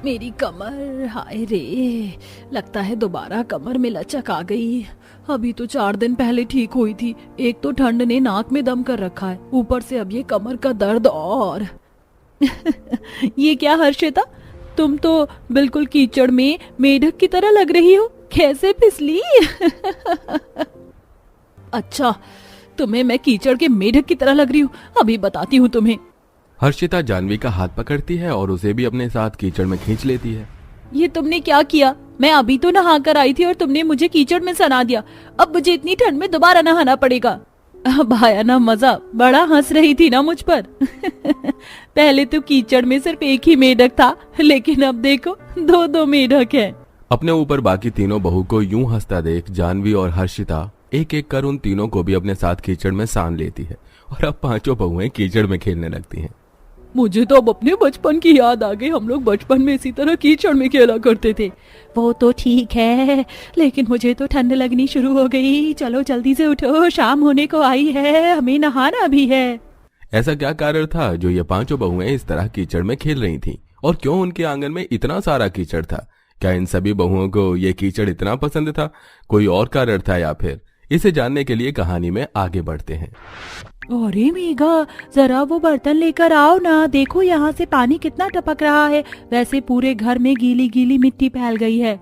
मेरी कमर, हाय रे। लगता है दोबारा कमर में लचक आ गई। अभी तो 4 दिन पहले ठीक हुई थी। एक तो ठंड ने नाक में दम कर रखा है, ऊपर से अब ये कमर का दर्द और। ये क्या हर्षिता, तुम तो बिल्कुल कीचड़ में मेढक की तरह लग रही हो। कैसे फिसली? अच्छा, तुम्हें मैं कीचड़ के मेढक की तरह लग रही हूँ? अभी बताती हूँ तुम्हें। हर्षिता जाह्नवी का हाथ पकड़ती है और उसे भी अपने साथ कीचड़ में खींच लेती है। ये तुमने क्या किया? मैं अभी तो नहा कर आई थी और तुमने मुझे कीचड़ में सना दिया। अब मुझे इतनी ठंड में दोबारा नहाना पड़ेगा। अब आया ना मजा? बड़ा हंस रही थी ना मुझ पर। पहले तो कीचड़ में सिर्फ एक ही मेढक था, लेकिन अब देखो 2-2 मेढक हैं। अपने ऊपर बाकी तीनों बहू को यूं हंसता देख जाह्नवी और हर्षिता एक एक कर उन तीनों को भी अपने साथ कीचड़ में सान लेती है और अब पांचों बहुएं कीचड़ में खेलने लगती हैं। मुझे तो अब अपने बचपन की याद आ गई। हम लोग बचपन में इसी तरह कीचड़ में खेला करते थे। वो तो ठीक है, लेकिन मुझे तो ठंड लगनी शुरू हो गई। चलो जल्दी से उठो, शाम होने को आई है, हमें नहाना भी है। ऐसा क्या कारण था जो ये पांचों बहुएं इस तरह कीचड़ में खेल रही थीं? और क्यों उनके आंगन में इतना सारा कीचड़ था? क्या इन सभी बहुओं को ये कीचड़ इतना पसंद था? कोई और कारण था या फिर? इसे जानने के लिए कहानी में आगे बढ़ते हैं। अरे मेघा, जरा वो बर्तन लेकर आओ ना। देखो यहाँ से पानी कितना टपक रहा है। वैसे पूरे घर में गीली गीली मिट्टी फैल गई है।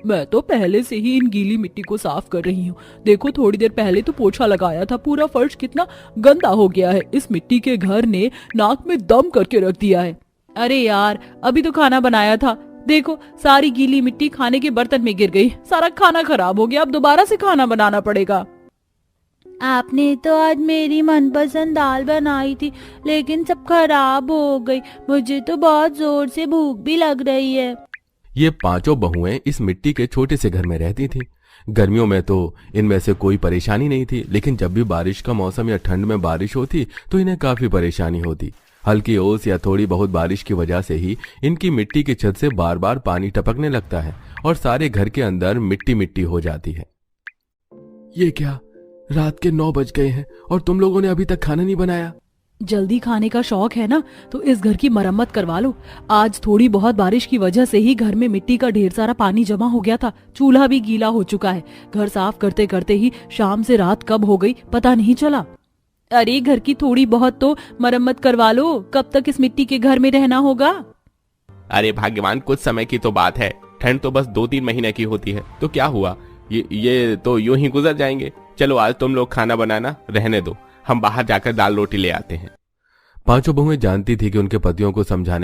मैं तो पहले से ही इन गीली मिट्टी को साफ कर रही हूँ। देखो थोड़ी देर पहले तो पोछा लगाया था। पूरा फर्श कितना गंदा हो गया है। इस मिट्टी के घर ने नाक में दम करके रख दिया है। अरे यार, अभी तो खाना बनाया था। देखो सारी गीली मिट्टी खाने के बर्तन में गिर गई। सारा खाना खराब हो गया। अब दोबारा से खाना बनाना पड़ेगा। आपने तो आज मेरी मनपसंद दाल बनाई थी, लेकिन सब खराब हो गई। मुझे तो बहुत जोर से भूख भी लग रही है। ये पांचों बहुएं इस मिट्टी के छोटे से घर में रहती थीं। गर्मियों में तो इनमें से कोई परेशानी नहीं थी, लेकिन जब भी बारिश का मौसम या ठंड में बारिश होती तो इन्हें काफी परेशानी होती। हल्की ओस या थोड़ी बहुत बारिश की वजह से ही इनकी मिट्टी की छत से बार बार पानी टपकने लगता है और सारे घर के अंदर मिट्टी मिट्टी हो जाती है। ये क्या, रात के 9 बज गए हैं और तुम लोगों ने अभी तक खाना नहीं बनाया? जल्दी खाने का शौक है ना, तो इस घर की मरम्मत करवा लो। आज थोड़ी बहुत बारिश की वजह से ही घर में मिट्टी का ढेर सारा पानी जमा हो गया था। चूल्हा भी गीला हो चुका है। घर साफ करते करते ही शाम से रात कब हो गई पता नहीं चला। अरे घर की थोड़ी बहुत तो मरम्मत करवा लो। कब तक इस मिट्टी के घर में रहना होगा? अरे भाग्यवान, कुछ समय की तो बात है। ठंड तो बस 2-3 महीने की होती है, तो क्या हुआ? ये तो यूं ही गुजर जाएंगे। चलो आज तुम लोग खाना बनाना रहने दो, हम बाहर जाकर दाल रोटी ले आते हैं। पांचों बहुएं जानती थी कि उनके पतियों को समझाने